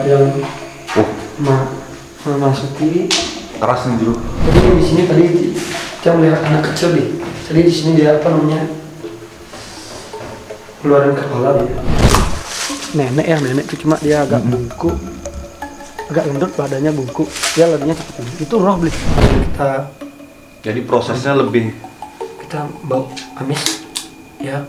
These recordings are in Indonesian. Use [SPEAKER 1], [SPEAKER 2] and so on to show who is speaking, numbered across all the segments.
[SPEAKER 1] yang memasuki
[SPEAKER 2] keras nih dulu.
[SPEAKER 1] Jadi di sini tadi kita melihat anak kecil nih. Jadi di sini dia apa namanya keluarin kepala dia. Nenek itu cuma dia agak bungkuk, agak gendut badannya bungkuk. Dia larinya cepet. Itu roh beli.
[SPEAKER 2] Jadi prosesnya lebih
[SPEAKER 1] kita bau amis ya.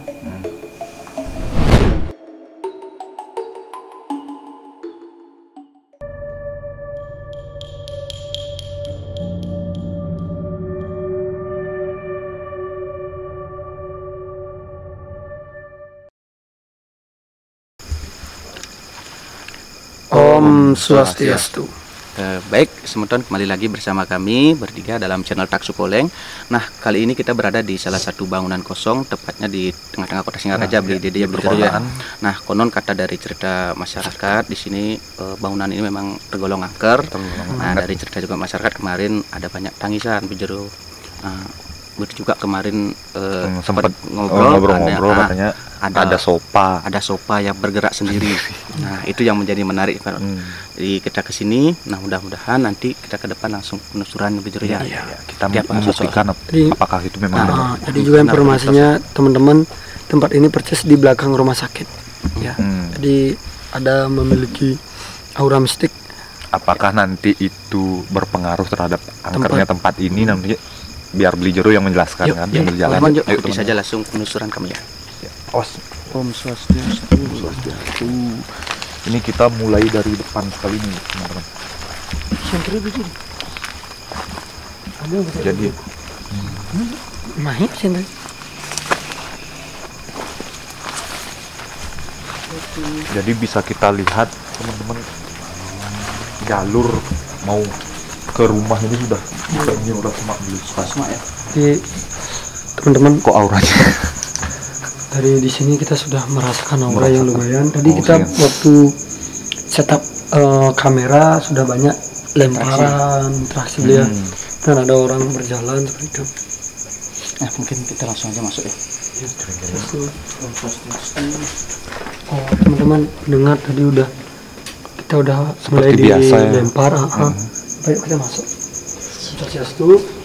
[SPEAKER 1] Om Swastiastu.
[SPEAKER 3] Baik, semeton kembali lagi bersama kami bertiga dalam channel Taksu Poleng. Nah, kali ini kita berada di salah satu bangunan kosong, tepatnya di tengah-tengah kota Singaraja, beli Dede ya. Nah, konon kata dari cerita masyarakat di sini bangunan ini memang tergolong angker. Nah, dari cerita juga masyarakat kemarin ada banyak tangisan bejero. Juga kemarin
[SPEAKER 2] sempat
[SPEAKER 3] ngobrol-ngobrol
[SPEAKER 2] katanya ada sopa yang bergerak sendiri. Nah, itu yang menjadi menarik. Jadi kita ke sini, nah mudah-mudahan nanti kita ke depan langsung penelusuran bejero ya. Kita membuktikan apakah itu memang benar.
[SPEAKER 1] Jadi juga informasinya teman-teman, tempat ini persis di belakang rumah sakit ya. Jadi ada memiliki aura mistik.
[SPEAKER 2] Apakah nanti itu berpengaruh terhadap angkernya tempat ini nanti? Biar beli jero yang menjelaskan kan, yang berjalan.
[SPEAKER 3] Ayo saja langsung penelusuran kami ya.
[SPEAKER 2] Om Swastiastu. Ini kita mulai dari depan sekali nih, teman-teman. Jadi
[SPEAKER 1] mahir sendiri.
[SPEAKER 2] Jadi bisa kita lihat teman-teman, jalur mau ke rumah ini sudah semak dulu.
[SPEAKER 3] Semak ya.
[SPEAKER 1] Jadi teman-teman,
[SPEAKER 2] kok auranya
[SPEAKER 1] dari di sini kita sudah merasakan aura yang lumayan. Tadi kita waktu setup kamera sudah banyak lemparan, interaksi dia, dan ada orang berjalan seperti itu.
[SPEAKER 3] Nah, mungkin kita langsung aja masuk ya.
[SPEAKER 1] Oh, teman-teman dengar tadi kita udah mulai dilempar. Baik, kita masuk. Swastiastu.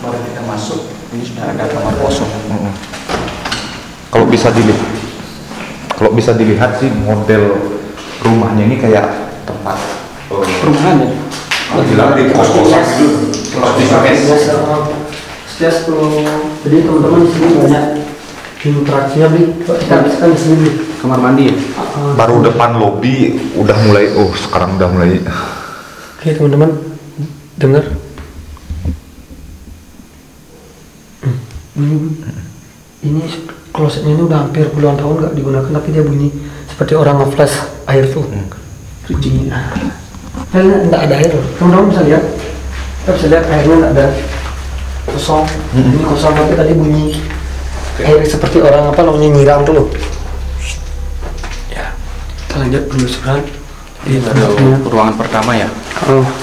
[SPEAKER 3] Baru kita masuk, ini sudah ada kamar kosong.
[SPEAKER 2] Kalau bisa dilihat sih model rumahnya ini kayak tempat
[SPEAKER 1] Perumahan ya.
[SPEAKER 2] bilang di kos-kosan gitu.
[SPEAKER 1] Jadi teman-teman di sini banyak interaksinya beli. Kita habiskan di sini.
[SPEAKER 3] Kamar mandi ya.
[SPEAKER 2] Baru depan lobi udah mulai. Sekarang udah mulai.
[SPEAKER 1] Oke teman-teman, dengar. Ini klosetnya ini udah hampir puluhan tahun nggak digunakan, tapi dia bunyi seperti orang nge-flash air tuh. Bunyi. Nggak ada air loh. Teman-teman bisa lihat. Kita bisa lihat airnya nggak ada, kosong. Ini kosong, tapi tadi bunyi air seperti orang nyiram tuh loh. Ya, kita lanjut penelusuran.
[SPEAKER 3] Ini ada ruangan pertama ya.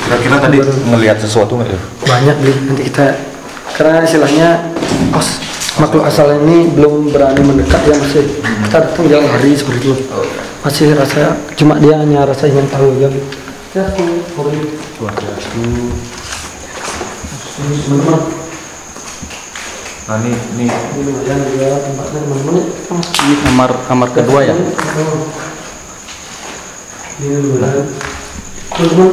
[SPEAKER 2] Kira-kira tadi ngelihat sesuatu nggak ya?
[SPEAKER 1] Banyak beli. Nanti kita, karena istilahnya makhluk asal ini belum berani mendekat ya, masih kita datang jalan hari seperti itu. Masih rasa, cuma dia hanya rasa ingin tahu ya.
[SPEAKER 2] Nah ini
[SPEAKER 1] lumayan juga tempatnya teman-teman.
[SPEAKER 3] Ini kamar kedua ya.
[SPEAKER 1] Ini lumayan. Teman-teman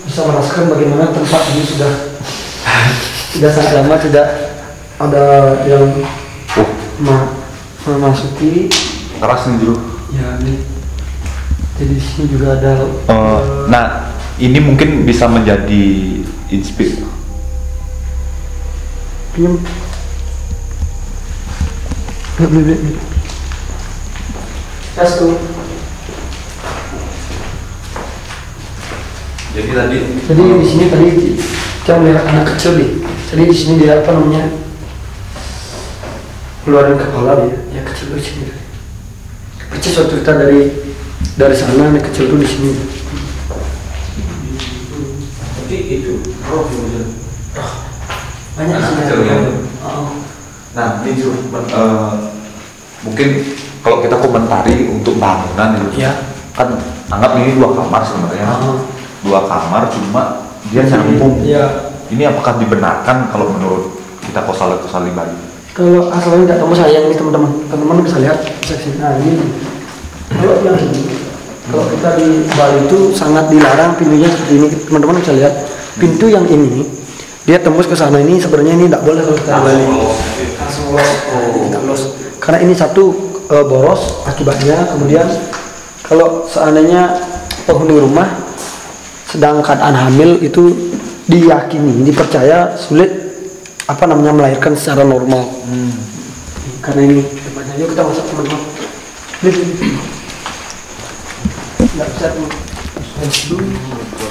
[SPEAKER 1] bisa merasakan bagaimana tempat ini sudah sangat lama tidak ada yang memasuki.
[SPEAKER 2] keras nih dulu.
[SPEAKER 1] Ya nih. Jadi di sini juga ada.
[SPEAKER 2] Nah ini mungkin bisa menjadi inspirasi.
[SPEAKER 1] Pinjam. Beli. Satu.
[SPEAKER 2] Jadi
[SPEAKER 1] di sini tadi kita melihat anak kecil nih. Jadi di sini dia apa namanya keluarin kepala dia, yang kecil di sini. Percis waktu kita dari sana anak kecil tuh di sini.
[SPEAKER 4] Tapi itu roh
[SPEAKER 1] Banyak
[SPEAKER 4] anak
[SPEAKER 1] sih.
[SPEAKER 4] kecil ya. Nah ini juga mungkin kalau kita komentari untuk bangunan itu
[SPEAKER 1] Ya.
[SPEAKER 4] kan anggap ini 2 kamar sebenarnya. 2 kamar cuma dia nyambung.
[SPEAKER 1] Ya.
[SPEAKER 4] Ini apakah dibenarkan kalau menurut kita Kosali Bali?
[SPEAKER 1] Kalau asalnya nggak tahu sayang nih teman-teman bisa lihat seksi. Nah ini kalau yang ini, kalau kita di Bali itu sangat dilarang pintunya seperti ini. Teman-teman bisa lihat pintu yang ini dia tembus ke sana ini sebenarnya ini tidak boleh kalau kita di Bali. Langsung los. Karena ini satu boros akibatnya. Kemudian kalau seandainya penghuni rumah sedang keadaan hamil itu diyakini, dipercaya sulit apa namanya melahirkan secara normal. Karena ini tempatnya. Yuk kita masuk teman-teman. Nggak bisa tuh.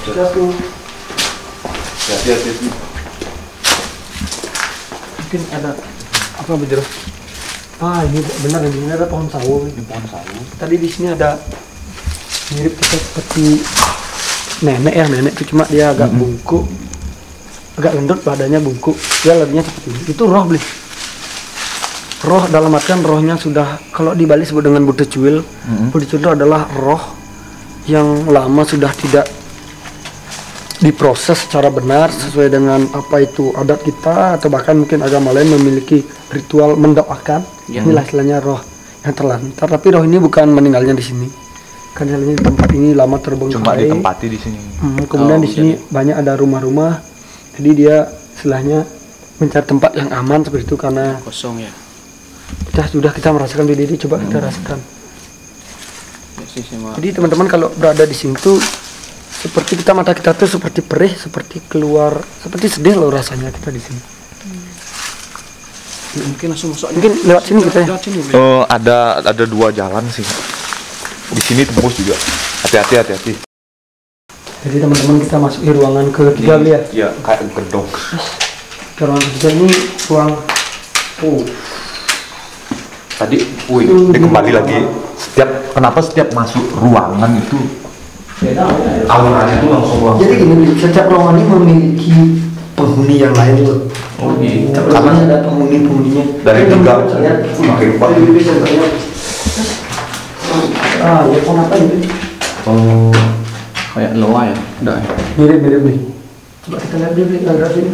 [SPEAKER 1] Bisa tuh.
[SPEAKER 4] Hati-hati.
[SPEAKER 1] Mungkin ada apa berjeruk? Ini benar ini ada pohon sawo.
[SPEAKER 4] Ini pohon sawo.
[SPEAKER 1] Tadi di sini ada mirip kita seperti nenek itu cuma dia agak bungkuk, agak gendut badannya bungkuk, dia larinya seperti ini. Itu roh beli. Roh dalam artian rohnya sudah kalau di Bali sebut dengan butuh cuil. Butuh cuil itu adalah roh yang lama sudah tidak diproses secara benar sesuai dengan apa itu adat kita atau bahkan mungkin agama lain memiliki ritual mendoakan. Inilah istilahnya roh yang terlantar. Tapi roh ini bukan meninggalnya di sini. Kan di tempat ini lama terbengkalai.
[SPEAKER 4] Cuma ditempati di sini.
[SPEAKER 1] Kemudian di sini banyak ada rumah-rumah. Jadi dia istilahnya mencari tempat yang aman seperti itu karena
[SPEAKER 3] kosong ya.
[SPEAKER 1] Kita merasakan di diri, coba kita rasakan.
[SPEAKER 3] Ya,
[SPEAKER 1] jadi teman-teman kalau berada di sini tuh seperti mata kita tuh seperti perih, seperti keluar, seperti sedih loh rasanya kita di sini.
[SPEAKER 3] mungkin langsung masuk.
[SPEAKER 1] Mungkin lewat sini kita ya.
[SPEAKER 3] Lewat sini.
[SPEAKER 4] Ada 2 jalan sih. Di sini tembus juga. Hati-hati.
[SPEAKER 1] Jadi teman-teman kita masuk di ruangan ketiga ya.
[SPEAKER 4] Iya, kayak gedung.
[SPEAKER 1] Ke ruangan ketiga ini ruang.
[SPEAKER 4] Tadi, ini kembali lagi. Kenapa setiap masuk ruangan itu auranya itu langsung.
[SPEAKER 1] Jadi gini, setiap ruangan ini memiliki penghuni yang lain loh. Karena ada penghuninya.
[SPEAKER 4] Dari 3 makin kuat.
[SPEAKER 1] Ya pohon apa ini?
[SPEAKER 3] Kayak loa ya. Udah.
[SPEAKER 1] Mirip nih. Coba kita lihat dulu agak sini.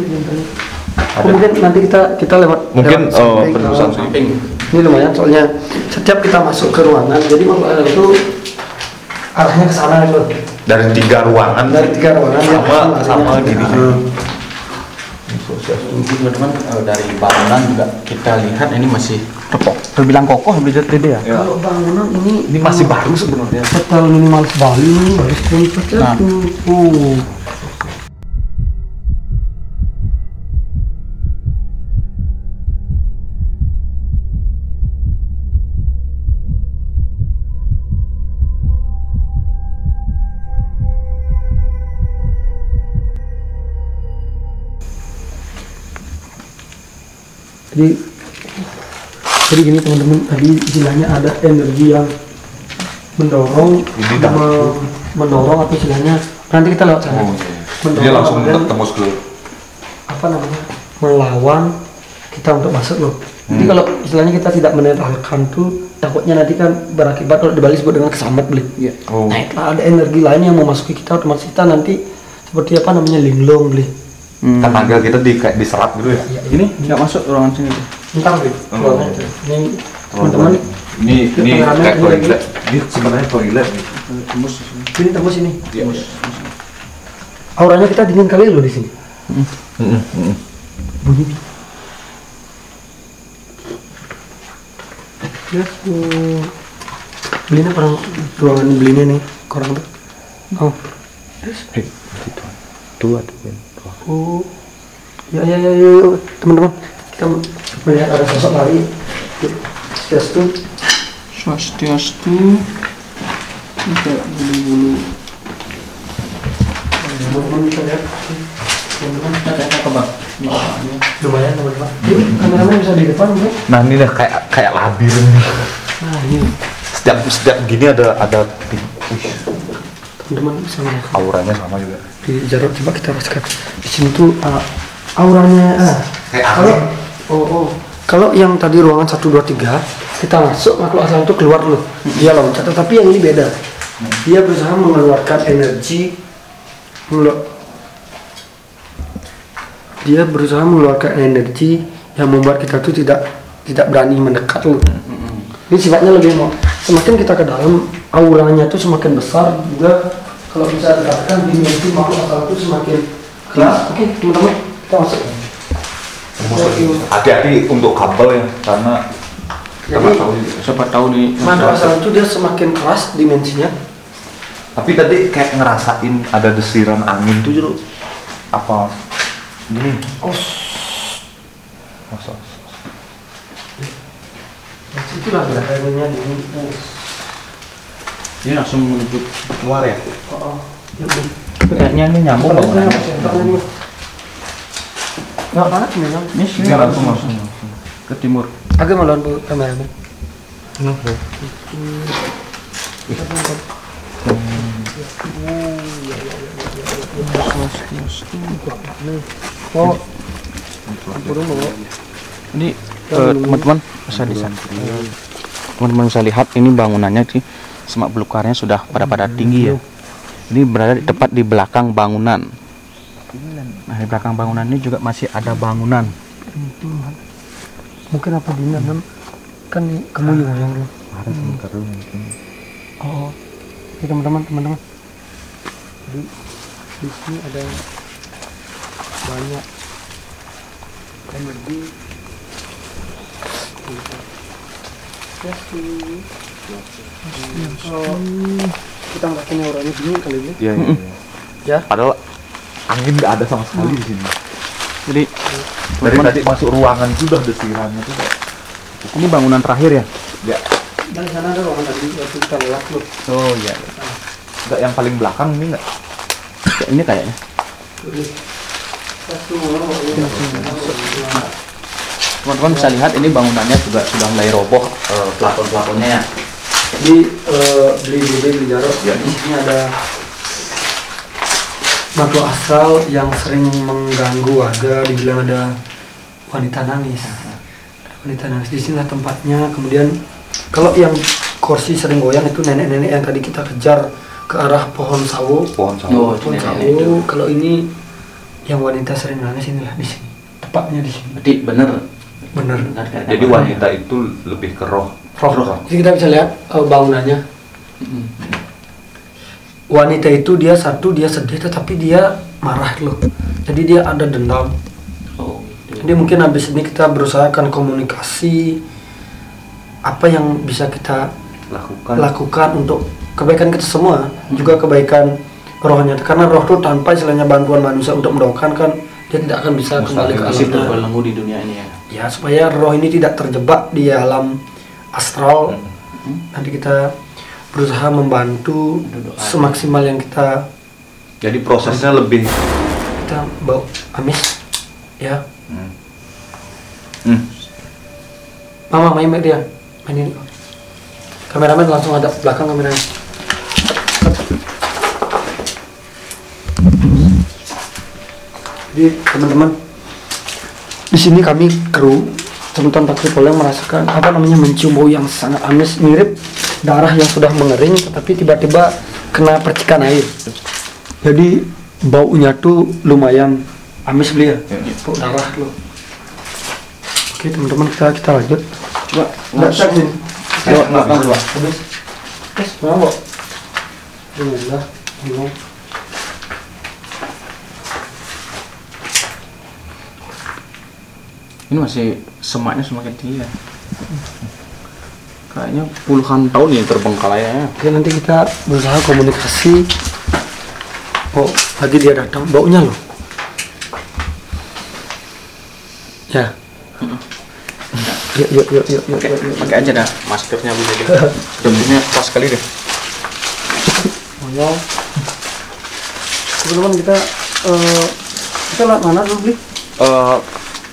[SPEAKER 1] Kemudian nanti kita lewat.
[SPEAKER 4] Mungkin
[SPEAKER 1] penerusan
[SPEAKER 4] samping.
[SPEAKER 1] Ini lumayan soalnya setiap kita masuk ke ruangan, jadi maksudnya itu arahnya ke sana itu.
[SPEAKER 4] Dari 3 ruangan.
[SPEAKER 1] Dari 3 ruangan
[SPEAKER 4] sama gini.
[SPEAKER 3] Teman-teman dari bangunan juga kita lihat ini masih terbilang kokoh lebih gede ya.
[SPEAKER 1] Kalau bangunan ini
[SPEAKER 4] masih baru sebenarnya.
[SPEAKER 1] Hotel minimalis Bali ini baru
[SPEAKER 3] Nah.
[SPEAKER 1] Jadi gini teman-teman, tadi istilahnya ada energi yang mendorong atau istilahnya nanti kita lewat sana.
[SPEAKER 4] Dia langsung tembus ke
[SPEAKER 1] apa namanya melawan kita untuk masuk loh. Jadi kalau istilahnya kita tidak menetralkan tuh takutnya nanti kan berakibat kalau di Bali sebut dengan kesambat beli. Nah itu ada energi lain yang memasuki kita otomatis kita nanti seperti apa namanya linglung beli.
[SPEAKER 4] tenaga kita kayak diserap gitu ya.
[SPEAKER 3] Ini nggak masuk ruangan sini tuh.
[SPEAKER 1] Entar beli. Ini teman-teman.
[SPEAKER 4] Ini kayak toilet. Ini sebenarnya toilet.
[SPEAKER 3] Tembus.
[SPEAKER 1] Ini tembus ini.
[SPEAKER 4] Iya.
[SPEAKER 1] Auranya kita dingin kali loh di sini. Bunyi. Ya, belinya orang ruangan belinya nih, kurang tuh. Oh.
[SPEAKER 4] Tuh.
[SPEAKER 1] Oh. Ya, teman-teman. Kita melihat ada sosok lari.
[SPEAKER 3] Swastiastu. Kita bulu-bulu.
[SPEAKER 1] Teman-teman kita lihat. teman-teman.
[SPEAKER 3] Kita cek ke bang.
[SPEAKER 1] Lumayan teman-teman. Yuk, kameramen bisa di depan bro.
[SPEAKER 4] Nah ini dah kayak labirin nih.
[SPEAKER 1] Nah ini
[SPEAKER 4] Setiap gini ada
[SPEAKER 1] teman-teman bisa melihat.
[SPEAKER 4] auranya sama juga.
[SPEAKER 1] Di Jarot coba kita rasakan. Di sini tuh auranya
[SPEAKER 4] Kayak
[SPEAKER 1] kalau kalau yang tadi ruangan 1 2 3 kita masuk makhluk asal itu keluar loh. Dia loncat, tapi yang ini beda. Dia berusaha mengeluarkan energi yang membuat kita tuh tidak berani mendekat loh. Ini sifatnya lebih mau semakin kita ke dalam auranya tuh semakin besar juga. Kalau bisa dikatakan dimensi makhluk asal itu semakin keras. Oke teman-teman kita masuk.
[SPEAKER 4] Hati-hati untuk kabel ya, karena
[SPEAKER 1] Jadi
[SPEAKER 3] Siapa tahu nih.
[SPEAKER 1] makhluk asal itu dia semakin keras dimensinya.
[SPEAKER 4] tapi tadi kayak ngerasain ada desiran angin tuh justru apa gini. Masa?
[SPEAKER 1] Itulah gerakannya di sini.
[SPEAKER 3] Ini langsung menuju keluar ya.
[SPEAKER 4] Kayaknya ini nyambung banget.
[SPEAKER 1] Nggak panas memang.
[SPEAKER 3] Ini sini langsung ke timur.
[SPEAKER 1] Agak melawan bu kameramen. Oh,
[SPEAKER 3] Ini teman-teman bisa lihat. Teman-teman bisa lihat ini bangunannya sih, semak belukarnya sudah pada tinggi ya. Ini berada di tepat di belakang bangunan. Nah di belakang bangunan ini juga masih ada bangunan.
[SPEAKER 1] mungkin apa dina kan kamu yang dulu. Oh, ini teman-teman. Jadi di sini ada banyak energi. Kita ngerasain auranya dingin kali ini.
[SPEAKER 4] Iya.
[SPEAKER 1] Ya.
[SPEAKER 4] Padahal angin nggak ada sama sekali di sini.
[SPEAKER 3] Jadi
[SPEAKER 4] Dari tadi masuk ruangan sudah desirannya tuh.
[SPEAKER 3] ini bangunan terakhir ya.
[SPEAKER 4] Ya,
[SPEAKER 1] Dan di sana ada ruangan tadi waktu kita lewat loh.
[SPEAKER 3] Oh iya.
[SPEAKER 4] nggak yang paling belakang ini nggak?
[SPEAKER 3] Ini kayaknya. Teman-teman bisa lihat ini bangunannya juga sudah mulai roboh, plafon-plafonnya ya.
[SPEAKER 1] Jadi beli Jarot ya, di sini ada makhluk astral yang sering mengganggu warga. Dibilang ada wanita nangis. Di sini tempatnya. Kemudian kalau yang kursi sering goyang itu nenek-nenek yang tadi kita kejar ke arah pohon sawo.
[SPEAKER 4] Pohon sawo.
[SPEAKER 1] Pohon sawo. Kalau ini yang wanita sering nangis inilah di sini. Tepatnya di sini.
[SPEAKER 3] Berarti bener.
[SPEAKER 4] Jadi wanita itu lebih ke roh.
[SPEAKER 1] Roh. Jadi kita bisa lihat bangunannya. Wanita itu dia sedih tetapi dia marah loh. Jadi dia ada dendam. Jadi mungkin habis ini kita berusaha akan komunikasi apa yang bisa kita lakukan untuk kebaikan kita semua, juga kebaikan rohnya. Karena roh itu tanpa istilahnya bantuan manusia untuk mendoakan kan dia tidak akan bisa kembali ke alamnya.
[SPEAKER 3] Terbelenggu di dunia ini ya.
[SPEAKER 1] Ya supaya roh ini tidak terjebak di alam astral. Nanti kita berusaha membantu semaksimal yang kita.
[SPEAKER 4] Jadi prosesnya lebih.
[SPEAKER 1] Kita bawa amis, ya. Mama main dia, mainin. Kameramen langsung ada belakang kameranya. Jadi teman-teman, di sini kami kru Sebutan Taksi Poleng merasakan mencium bau yang sangat amis, mirip darah yang sudah mengering tetapi tiba-tiba kena percikan air. Jadi baunya tuh lumayan amis beli ya, bau darah loh. Oke teman-teman, kita lanjut. Coba nggak cek sini. Coba habis. Tes mau kok. Alhamdulillah.
[SPEAKER 3] Ini masih semaknya semakin tinggi ya. Kayaknya puluhan tahun ya terbengkalai ya.
[SPEAKER 1] Oke, nanti kita berusaha komunikasi. Oh, lagi dia datang, baunya loh. Ya. Yuk.
[SPEAKER 3] Pakai aja dah maskernya Bu Dede. Dampaknya pas sekali deh.
[SPEAKER 1] Teman-teman kita Kita lihat mana dulu beli?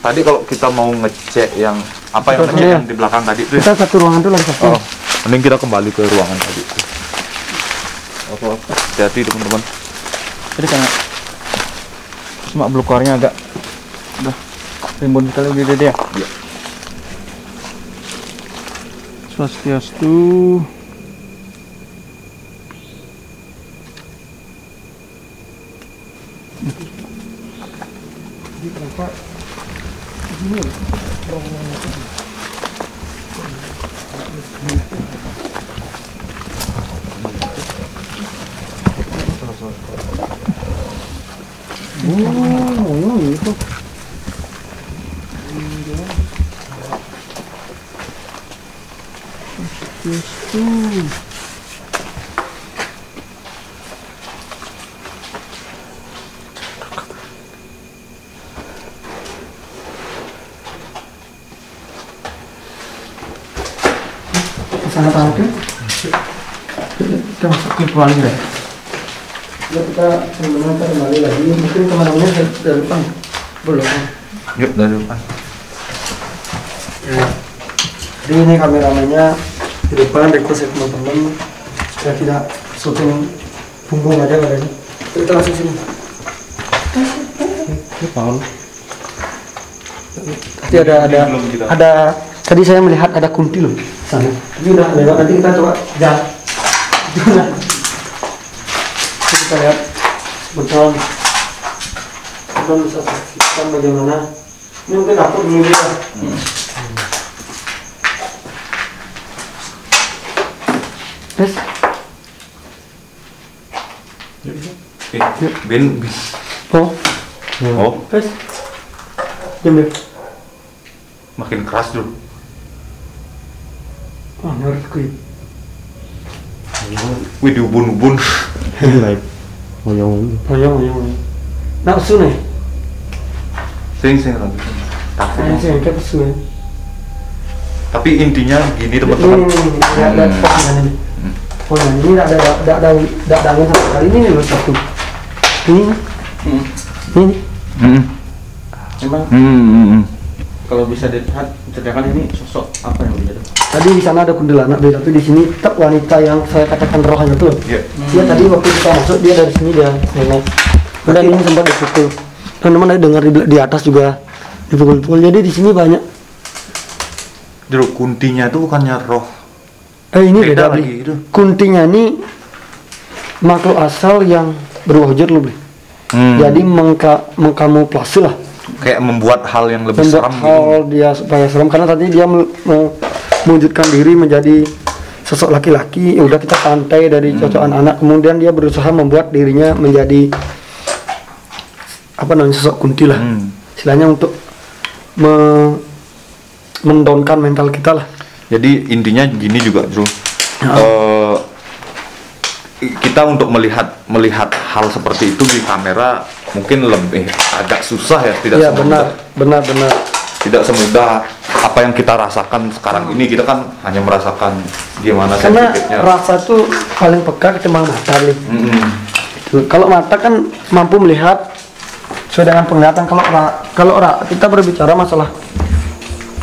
[SPEAKER 4] Tadi kalau kita mau ngecek yang apa yang
[SPEAKER 1] Kita
[SPEAKER 4] ngecek
[SPEAKER 1] ya.
[SPEAKER 4] yang di belakang tadi itu ya?
[SPEAKER 1] Kita satu ruangan dulu lagi satu.
[SPEAKER 4] Oh, mending kita kembali ke ruangan tadi. Apa? Hati-hati teman-teman.
[SPEAKER 3] Jadi karena cuma blok keluarnya agak udah rimbun sekali di dede ya.
[SPEAKER 4] Iya.
[SPEAKER 3] Swastiastu.
[SPEAKER 1] Oh, itu. Sana tahu kan? Kita masuk ke paling deh. Kita sebenarnya kembali lagi, mungkin kemana-mana dari depan, belum.
[SPEAKER 4] Yuk dari depan.
[SPEAKER 1] Ya. Jadi ini kameramennya di depan, request ya teman-teman supaya tidak syuting punggung aja badannya. Kita langsung sini.
[SPEAKER 3] Ini Paul.
[SPEAKER 1] Tadi ada tadi saya melihat ada kunti loh sana. Tapi udah lewat, nanti kita coba jalan. Kita lihat betul bisa saksikan bagaimana ini mungkin dapur dulu ya. Yes.
[SPEAKER 4] Ben.
[SPEAKER 1] Oh,
[SPEAKER 4] Oh,
[SPEAKER 1] yes. Jember.
[SPEAKER 4] makin keras dulu.
[SPEAKER 1] Oh, harus kuit.
[SPEAKER 4] Wih, diubun-ubun.
[SPEAKER 1] Oyong. Nak usul nih.
[SPEAKER 4] Sing lagi. Takut.
[SPEAKER 1] Saya sih angkat usul.
[SPEAKER 4] Tapi intinya gini teman-teman.
[SPEAKER 1] Ini ada pohon ini. Pohon ini ada angin sama sekali ini loh satu. Ini. Ini.
[SPEAKER 3] Emang kalau bisa dilihat ceritakan ini sosok apa yang berbeda?
[SPEAKER 1] Tadi di sana ada kuntilanak, tapi di sini tetap wanita yang saya katakan rohnya tuh.
[SPEAKER 4] Iya.
[SPEAKER 1] Dia tadi waktu kita masuk dia dari sini dia nenek. Dan ini sempat dipukul. Teman-teman tadi dengar di atas juga dipukul-pukul. Jadi di sini banyak.
[SPEAKER 4] Jeruk kuntinya itu bukannya roh.
[SPEAKER 1] Ini
[SPEAKER 4] Beda
[SPEAKER 1] beda
[SPEAKER 4] lagi
[SPEAKER 1] beli.
[SPEAKER 4] itu.
[SPEAKER 1] Kuntinya ini makhluk asal yang berwujud loh beli. Jadi mengkamuflase lah.
[SPEAKER 4] Kayak membuat hal yang lebih
[SPEAKER 1] Membuat
[SPEAKER 4] seram
[SPEAKER 1] hal
[SPEAKER 4] gitu.
[SPEAKER 1] dia supaya seram karena tadi dia mewujudkan diri menjadi sosok laki-laki. Ya udah kita santai dari cocokan anak, kemudian dia berusaha membuat dirinya menjadi apa namanya sosok kunti lah. Istilahnya untuk mendownkan mental kita lah.
[SPEAKER 4] Jadi intinya gini juga, Bro. Kita untuk melihat hal seperti itu di kamera mungkin lebih agak susah ya, tidak
[SPEAKER 1] Iya
[SPEAKER 4] semudah.
[SPEAKER 1] benar.
[SPEAKER 4] Tidak semudah apa yang kita rasakan sekarang ini. Kita kan hanya merasakan gimana
[SPEAKER 1] Karena
[SPEAKER 4] sensitifnya.
[SPEAKER 1] rasa tuh paling peka ketimbang mata nih. Kalau mata kan mampu melihat sesuai dengan penglihatan. Kalau kita berbicara masalah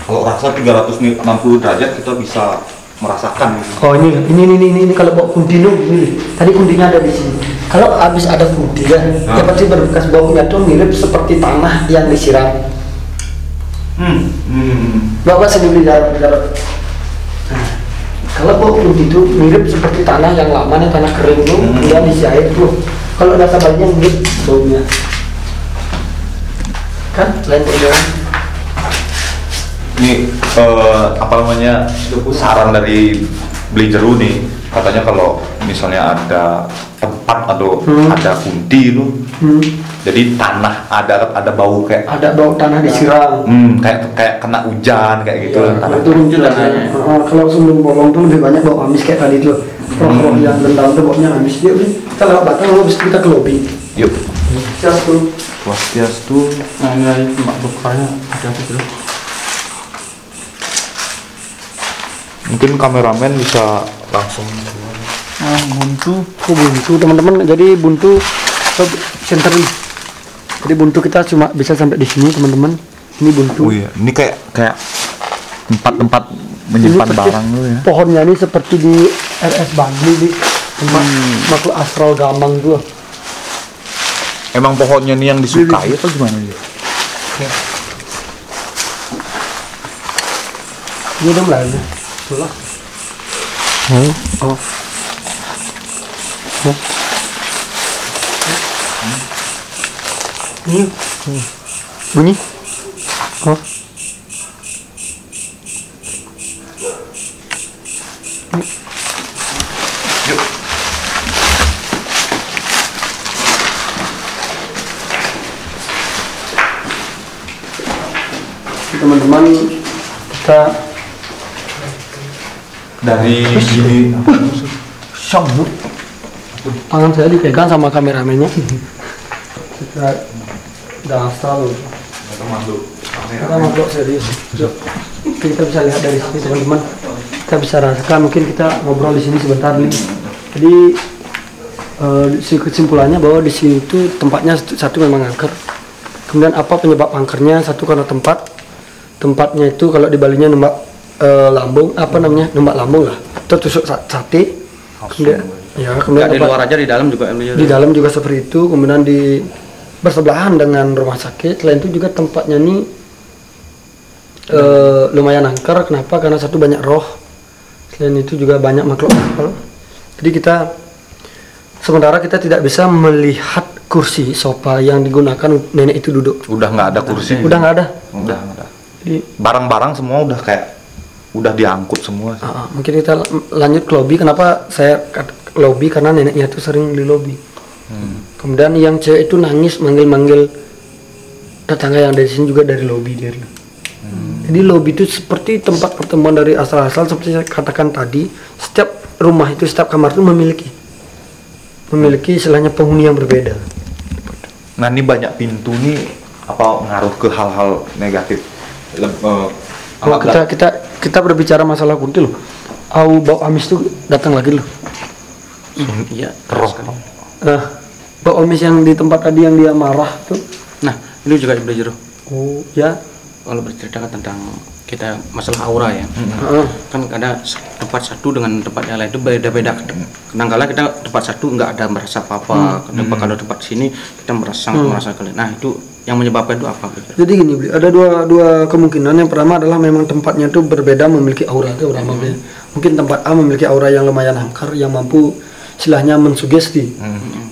[SPEAKER 4] Kalau rasa 360 derajat kita bisa merasakan.
[SPEAKER 1] oh ini kalau bawa kunti ini tadi kuntinya ada di sini. Kalau habis ada kunti ya, dia pasti berbekas baunya tuh mirip seperti tanah yang disiram. Bapak sendiri bicara. Nah, kalau bau kunti itu mirip seperti tanah yang lama nih, tanah kering tuh, dia diisi air tuh. Kalau ada sabarnya mirip baunya. Kan lain perjalanan.
[SPEAKER 4] Ini apa namanya, saran dari beli jeruk nih, katanya kalau misalnya ada tempat atau ada kunti itu, jadi tanah ada bau kayak
[SPEAKER 1] Ada bau tanah disiram.
[SPEAKER 4] kayak kena hujan kayak gitu. Tanah.
[SPEAKER 1] Itu muncul rasanya. Kalau sumber bolong tuh lebih banyak bau amis kayak tadi tuh. Roh-roh yang dendam tuh baunya amis. Dia kita lewat batang lalu kita ke lobi.
[SPEAKER 4] Yuk.
[SPEAKER 3] Swastiastu. Nah ini lagi mak bukanya ada gitu.
[SPEAKER 4] Mungkin kameramen bisa langsung.
[SPEAKER 3] Buntu.
[SPEAKER 1] Buntu teman-teman. Jadi buntu center nih. Jadi buntu kita cuma bisa sampai di sini teman-teman. Ini buntu.
[SPEAKER 4] Oh iya, ini kayak tempat menyimpan
[SPEAKER 1] Ini
[SPEAKER 4] barang lu ya.
[SPEAKER 1] Pohonnya ini seperti di RS Bangli di tempat makhluk astral Gamang tuh.
[SPEAKER 4] Emang pohonnya nih yang disukai atau gimana ya?
[SPEAKER 1] Ini udah mulai nih. Tulah. Oh. Ini bunyi. Oh. Teman-teman, kita
[SPEAKER 4] Dari sini
[SPEAKER 1] sambut. Tangan saya dipegang sama kameramennya. Kita dasar loh. Kita masuk serius. Yuk, kita bisa lihat dari sini teman-teman. Kita bisa rasakan, mungkin kita ngobrol di sini sebentar nih. Jadi kesimpulannya bahwa di sini itu tempatnya satu memang angker. Kemudian apa penyebab angkernya? Satu karena tempatnya itu kalau di Balinya nembak lambung, apa namanya, nembak lambung lah. Itu tusuk sate. Kemudian
[SPEAKER 2] di luar aja, di dalam juga.
[SPEAKER 1] Di dalam juga seperti itu. Kemudian di bersebelahan dengan rumah sakit. Selain itu juga tempatnya ini lumayan angker. Kenapa? Karena satu banyak roh. Selain itu juga banyak makhluk astral. Jadi sementara kita tidak bisa melihat kursi sofa yang digunakan nenek itu duduk.
[SPEAKER 4] udah nggak ada kursi.
[SPEAKER 1] Udah nggak ada.
[SPEAKER 4] Udah nggak ada.
[SPEAKER 1] Jadi
[SPEAKER 4] Barang-barang semua udah diangkut semua.
[SPEAKER 1] mungkin kita lanjut ke lobby. Kenapa saya lobby? Karena neneknya itu sering di lobby. Kemudian yang cewek itu nangis manggil-manggil tetangga yang dari sini juga dari lobby dia. Jadi lobby itu seperti tempat pertemuan dari asal-asal, seperti saya katakan tadi. Setiap rumah itu, setiap kamar itu memiliki istilahnya penghuni yang berbeda.
[SPEAKER 4] Nah ini banyak pintu nih, apa ngaruh ke hal-hal negatif?
[SPEAKER 1] Kalau kita berbicara masalah kunti loh, bau amis itu datang lagi loh.
[SPEAKER 2] Iya,
[SPEAKER 4] roh.
[SPEAKER 1] Nah, bau amis yang di tempat tadi yang dia marah tuh.
[SPEAKER 2] Nah, ini juga belajar.
[SPEAKER 1] Oh ya.
[SPEAKER 2] Kalau bercerita tentang kita masalah aura ya, kan ada tempat satu dengan tempat yang lain itu beda-beda. Kadang-kala kita tempat satu nggak ada merasa apa-apa, kalau tempat sini kita merasa kalian. Nah itu yang menyebabkan itu apa?
[SPEAKER 1] Jadi gini, Bli, ada dua kemungkinan. Yang pertama adalah memang tempatnya itu berbeda, memiliki aura itu pertama. Mungkin tempat A memiliki aura yang lumayan angker, yang mampu istilahnya mensugesti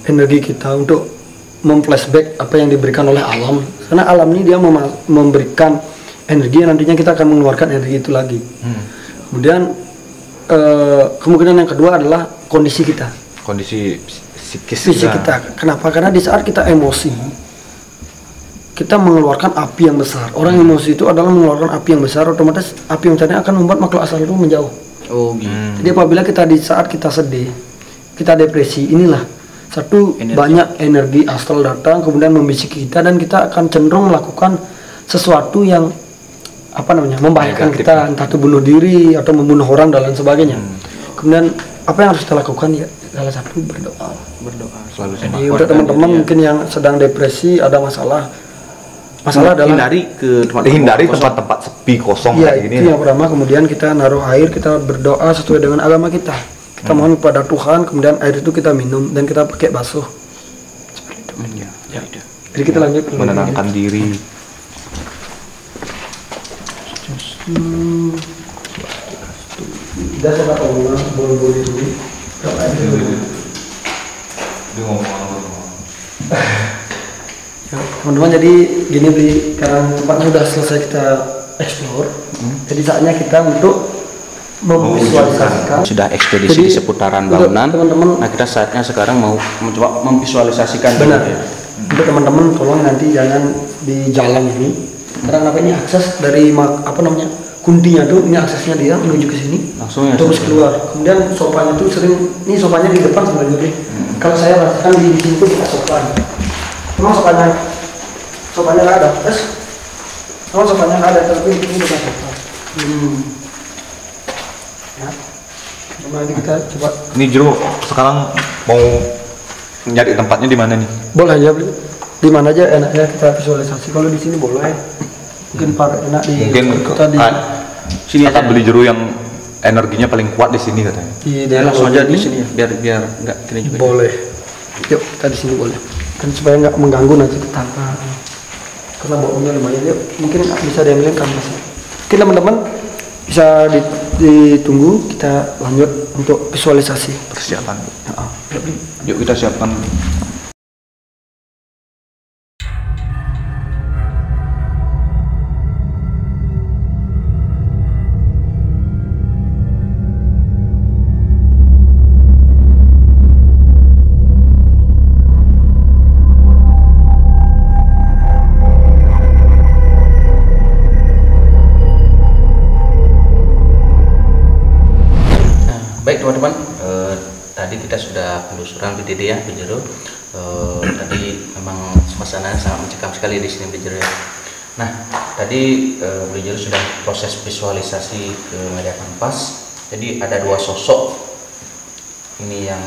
[SPEAKER 1] energi kita untuk memflashback apa yang diberikan oleh alam. Karena alam ini dia memberikan energi yang nantinya kita akan mengeluarkan energi itu lagi. Kemudian kemungkinan yang kedua adalah kondisi kita,
[SPEAKER 4] Kondisi
[SPEAKER 1] fisik kita. Kenapa? Karena di saat kita emosi, kita mengeluarkan api yang besar. Orang emosi itu adalah mengeluarkan api yang besar, otomatis api yang besarnya akan membuat makhluk astral itu menjauh.
[SPEAKER 2] Oh gitu.
[SPEAKER 1] Jadi apabila kita di saat kita sedih, kita depresi, inilah satu banyak energi astral datang kemudian membisiki kita, dan kita akan cenderung melakukan sesuatu yang membahayakan kita, entah itu bunuh diri atau membunuh orang dan lain sebagainya. Kemudian apa yang harus kita lakukan? Ya salah satu berdoa
[SPEAKER 2] Selalu sama.
[SPEAKER 1] Jadi untuk teman-teman mungkin yang sedang depresi, ada masalah adalah
[SPEAKER 4] hindari tempat-tempat sepi kosong
[SPEAKER 1] ya,
[SPEAKER 4] kayak gini.
[SPEAKER 1] itu yang pertama. Kemudian kita naruh air, kita berdoa sesuai dengan agama kita. Kita mohon kepada Tuhan, kemudian air itu kita minum dan kita pakai basuh. Seperti itu.
[SPEAKER 2] Ya.
[SPEAKER 1] Jadi kita lanjut ke
[SPEAKER 4] Menenangkan diri.
[SPEAKER 1] Dah saya kata ulang, boleh dulu. Ya, teman-teman, jadi gini Bli, karena tempatnya sudah selesai kita explore, jadi saatnya kita untuk memvisualisasikan.
[SPEAKER 2] Sudah ekspedisi di seputaran bangunan.
[SPEAKER 1] Teman-teman,
[SPEAKER 2] Nah kita saatnya sekarang mau mencoba memvisualisasikan.
[SPEAKER 1] benar. Untuk teman-teman tolong nanti jangan di jalan ini, karena ini akses dari kuntinya tuh, ini aksesnya dia menuju ke sini,
[SPEAKER 2] Langsung ya,
[SPEAKER 1] terus keluar. Kemudian sofanya tuh ini sofanya di depan sebenarnya Bli. Kalau saya rasakan di sini tuh kita sofa. Memang sofanya nggak ada, tapi ini bukan sofa. Ya, nanti kita coba.
[SPEAKER 4] Ini Jero sekarang mau nyari tempatnya di mana nih?
[SPEAKER 1] Boleh aja Bli. di mana aja enaknya kita visualisasi. Kalau di sini boleh, mungkin enak di kita di
[SPEAKER 4] sini akan beli jeru yang energinya paling kuat di sini katanya.
[SPEAKER 1] Di daerah
[SPEAKER 3] langsung aja di sini ya, biar nggak gini juga.
[SPEAKER 1] Boleh. Yuk kita di sini boleh. Kan supaya nggak mengganggu nanti tetangga. Karena baunya lumayan. Yuk mungkin bisa diambilin kanvasnya. Oke teman-teman, bisa ditunggu kita lanjut untuk visualisasi
[SPEAKER 4] Persiapan.
[SPEAKER 1] Yuk
[SPEAKER 4] Yuk kita siapkan.
[SPEAKER 3] Baik teman-teman, tadi kita sudah penelusuran di Dede ya, di Jero. Tadi memang suasananya sangat mencekam sekali di sini di Jero ya. Nah, tadi di Jero sudah proses visualisasi ke media kanvas. Jadi ada dua sosok ini yang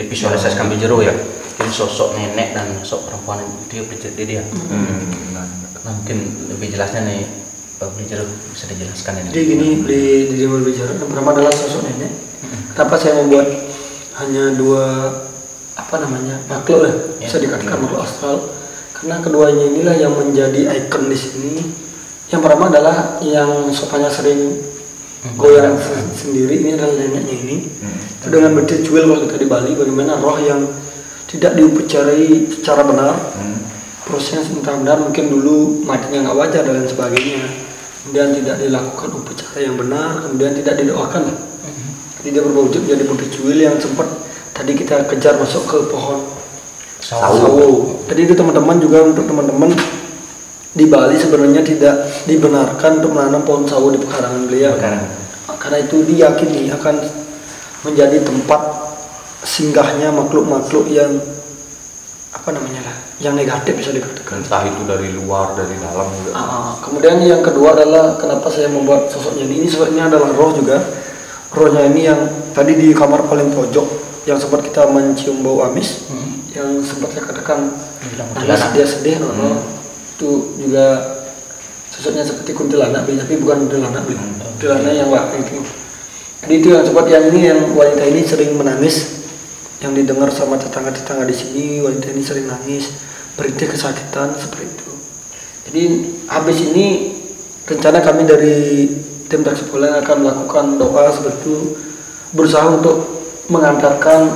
[SPEAKER 3] divisualisasikan di Jero ya. Ini sosok nenek dan sosok perempuan itu ya, Dede ya. Nah, mungkin lebih jelasnya nih Beli Jero bisa dijelaskan ini.
[SPEAKER 1] Jadi gini, di Jamal Bicara yang pertama adalah sosok nenek. Kenapa saya membuat hanya dua makhluk lah, bisa dikatakan makhluk astral, karena keduanya inilah yang menjadi ikon di sini. Yang pertama adalah yang sopanya sering goyang sendiri, ini adalah neneknya ini. Itu dengan bertujuan kalau kita di Bali, bagaimana roh yang tidak diupacarai secara benar, prosesnya sebentar benar, mungkin dulu matinya nggak wajar dan lain sebagainya, kemudian tidak dilakukan upacara yang benar, kemudian tidak didoakan. Jadi dia berwujud menjadi bukit cuil yang sempat tadi kita kejar masuk ke pohon sawo. Tadi itu teman-teman juga, untuk teman-teman di Bali sebenarnya tidak dibenarkan untuk menanam pohon sawo di pekarangan beliau. Karena itu diyakini akan menjadi tempat singgahnya makhluk-makhluk yang yang negatif bisa dikatakan.
[SPEAKER 4] Entah itu dari luar, dari dalam juga.
[SPEAKER 1] Kemudian yang kedua adalah kenapa saya membuat sosoknya ini sebenarnya adalah roh juga. Rohnya ini yang tadi di kamar paling pojok yang sempat kita mencium bau amis, yang sempat saya katakan dia sedih. Itu juga sosoknya seperti kuntilanak, tapi bukan kuntilanak, kuntilanak yang itu. Jadi itu yang sempat yang wanita ini sering menangis, yang didengar sama tetangga-tetangga di sini. Wanita ini sering nangis, berhenti kesakitan seperti itu. Jadi habis ini rencana kami dari tim Taksi Poleng akan melakukan doa seperti itu, berusaha untuk mengantarkan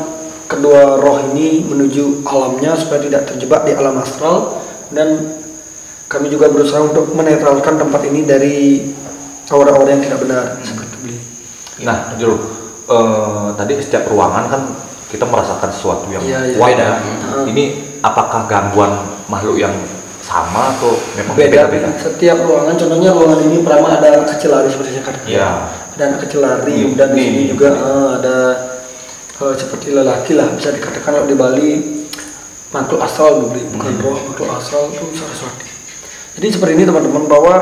[SPEAKER 1] kedua roh ini menuju alamnya supaya tidak terjebak di alam astral, dan kami juga berusaha untuk menetralkan tempat ini dari aura-aura yang tidak benar seperti itu.
[SPEAKER 4] Nah, Jero, tadi setiap ruangan kan kita merasakan sesuatu yang
[SPEAKER 1] kuat.
[SPEAKER 4] Ini apakah gangguan makhluk yang sama atau memang
[SPEAKER 1] beda?
[SPEAKER 4] beda-beda?
[SPEAKER 1] Setiap ruangan, contohnya ruangan ini pertama ada anak kecil lari seperti saya katakan. Ada anak kecil lari, dan di sini juga ada seperti lelaki lah, bisa dikatakan kalau di Bali makhluk astral bukan roh, makhluk astral itu Saraswati. Jadi seperti ini teman-teman, bahwa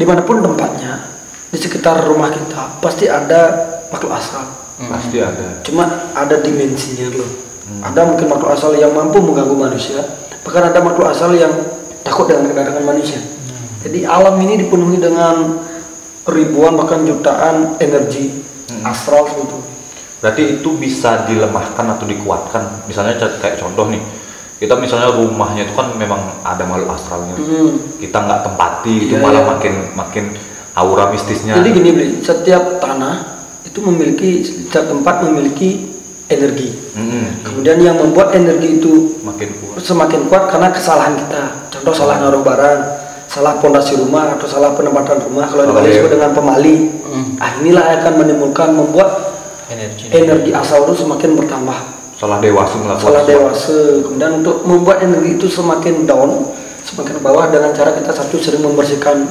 [SPEAKER 1] dimanapun tempatnya di sekitar rumah kita pasti ada makhluk astral.
[SPEAKER 4] Pasti ada.
[SPEAKER 1] Cuma ada dimensinya loh. Ada mungkin makhluk asal yang mampu mengganggu manusia, bahkan ada makhluk asal yang takut dengan kedatangan manusia. Jadi alam ini dipenuhi dengan ribuan bahkan jutaan energi astral itu.
[SPEAKER 4] Berarti itu bisa dilemahkan atau dikuatkan. Misalnya kayak contoh nih, kita misalnya rumahnya itu kan memang ada makhluk astralnya. Kita nggak tempati, itu malah makin aura mistisnya.
[SPEAKER 1] Jadi gini, Bli, setiap tanah itu memiliki, setiap tempat memiliki energi. Kemudian yang membuat energi itu semakin kuat karena kesalahan kita. Contoh salah naruh barang, salah pondasi rumah atau salah penempatan rumah, kalau disebut dengan pemali. Inilah akan menimbulkan, membuat energi asal itu semakin bertambah.
[SPEAKER 4] Salah dewasa melakukan.
[SPEAKER 1] Salah dewasa. Kemudian untuk membuat energi itu semakin down, semakin ke bawah, dengan cara kita satu sering membersihkan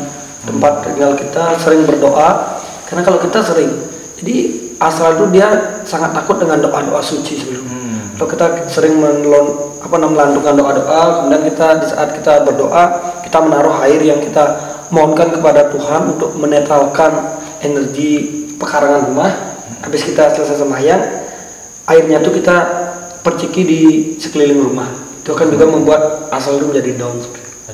[SPEAKER 1] tempat tinggal kita, sering berdoa. Karena kalau kita sering, jadi asal itu dia sangat takut dengan doa-doa suci sebelumnya. Kalau kita sering melantunkan doa-doa, kemudian kita di saat kita berdoa, kita menaruh air yang kita mohonkan kepada Tuhan untuk menetralkan energi pekarangan rumah. Habis kita selesai sembahyang, airnya itu kita perciki di sekeliling rumah. Itu kan juga membuat asal itu menjadi down.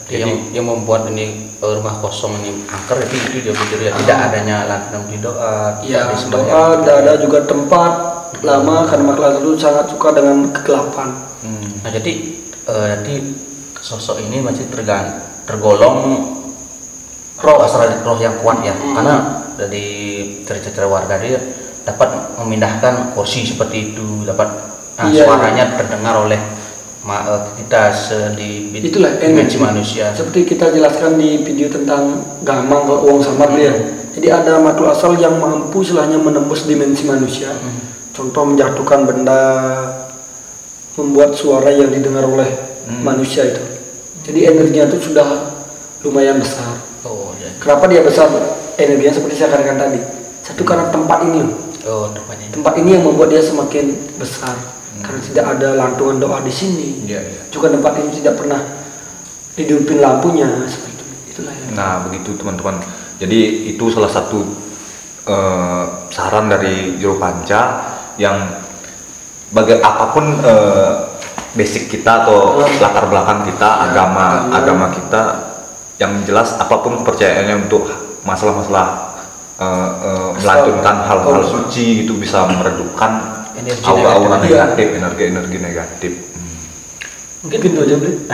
[SPEAKER 3] Jadi yang membuat ini rumah kosong ini angker itu dia pikir ya tidak adanya lantunan di doa.
[SPEAKER 1] Ya, doa, tidak ada juga tempat lama karena makhluk itu sangat suka dengan kegelapan.
[SPEAKER 3] Nah jadi sosok ini masih tergolong roh yang kuat ya, karena dari cerita-cerita warga dia dapat memindahkan kursi seperti itu, dapat suaranya terdengar oleh kita di dimensi manusia.
[SPEAKER 1] Seperti kita jelaskan di video tentang gamang kalau uang samar dia. Jadi ada makhluk asal yang mampu istilahnya menembus dimensi manusia. Contoh menjatuhkan benda, membuat suara yang didengar oleh manusia itu. Jadi energinya itu sudah lumayan besar.
[SPEAKER 3] Oh, ya.
[SPEAKER 1] Kenapa dia besar energinya seperti saya katakan tadi? Satu karena tempat ini loh.
[SPEAKER 3] Oh,
[SPEAKER 1] tempat ini yang membuat dia semakin besar. Karena tidak ada lantungan doa di sini. Juga tempat ini tidak pernah dihidupin lampunya seperti itu. Itulah ya.
[SPEAKER 4] Nah, begitu teman-teman. Jadi itu salah satu saran dari Juru Panca yang apapun basic kita atau latar belakang kita, agama kita, yang jelas apapun kepercayaannya untuk masalah-masalah melantunkan hal-hal suci gitu bisa meredupkan aura-aura negatif, energi negatif.
[SPEAKER 3] Mungkin itu aja, Bli.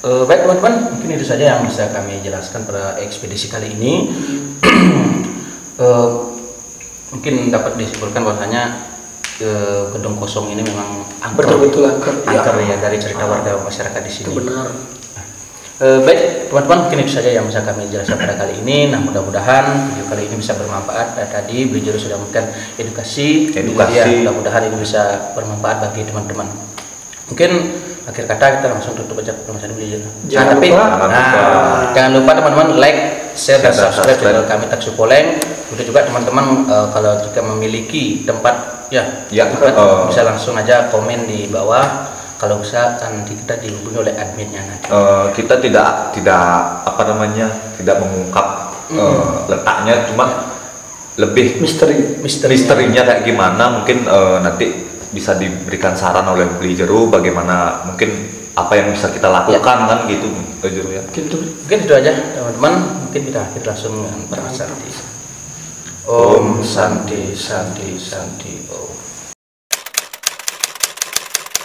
[SPEAKER 3] Baik teman-teman, mungkin itu saja yang bisa kami jelaskan pada ekspedisi kali ini. Mungkin dapat disimpulkan bahwasanya gedung kosong ini memang
[SPEAKER 1] betul-betul angker
[SPEAKER 3] ya dari cerita warga masyarakat di sini.
[SPEAKER 1] Itu benar.
[SPEAKER 3] Baik teman-teman, mungkin itu saja yang bisa kami jelaskan pada kali ini. Nah mudah-mudahan video kali ini bisa bermanfaat. Tadi Bli Jero sudah memberikan edukasi. Ya, mudah-mudahan ini bisa bermanfaat bagi teman-teman. Mungkin akhir kata kita langsung tutup aja pembahasan Bli Jero. Jangan lupa teman-teman like, share dan subscribe channel kami Taksu Poleng. Udah juga teman-teman kalau jika memiliki tempat bisa langsung aja komen di bawah. Kalau bisa nanti kita dihubungi oleh adminnya nanti.
[SPEAKER 4] Kita tidak tidak mengungkap letaknya, cuma lebih misterinya kayak gimana. Mungkin nanti bisa diberikan saran oleh Bli Jero bagaimana mungkin apa yang bisa kita lakukan kan gitu Jero ya.
[SPEAKER 3] Mungkin itu aja teman-teman. Mungkin kita akhir langsung dengan Om Santi Santi Santi Om.